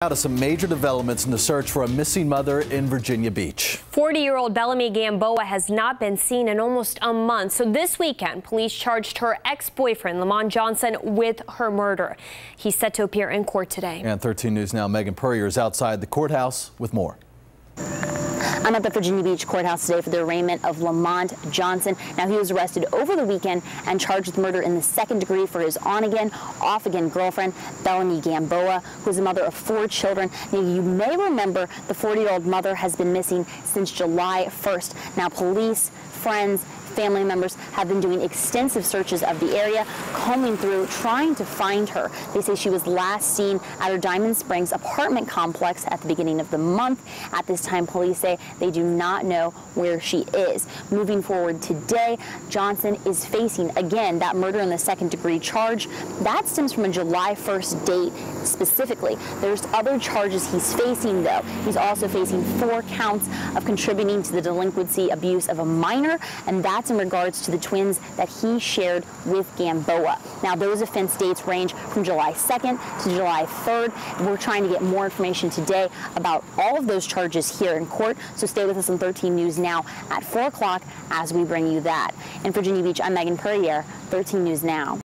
Now to some major developments in the search for a missing mother in Virginia Beach. 40-year-old Bellamy Gamboa has not been seen in almost a month. So this weekend, police charged her ex-boyfriend, Lamont Johnson, with her murder. He's set to appear in court today. And 13 News Now, Megan Purrier is outside the courthouse with more. I'm at the Virginia Beach courthouse today for the arraignment of Lamont Johnson. Now, he was arrested over the weekend and charged with murder in the second degree for his on-again, off-again girlfriend, Bellamy Gamboa, who is a mother of 4 children. Now, you may remember the 40-year-old mother has been missing since July 1st. Now, police, friends, family members have been doing extensive searches of the area, combing through, trying to find her. They say she was last seen at her Diamond Springs apartment complex at the beginning of the month. At this time, police say they do not know where she is. Moving forward today, Johnson is facing, again, that murder in the second degree charge. That stems from a July 1st date specifically. There's other charges he's facing, though. He's also facing 4 counts of contributing to the delinquency abuse of a minor, and that's in regards to the twins that he shared with Gamboa. Now, those offense dates range from July 2nd to July 3rd. We're trying to get more information today about all of those charges here in court, so stay with us on 13 News Now at 4 o'clock as we bring you that. In Virginia Beach, I'm Megan Purrier, 13 News Now.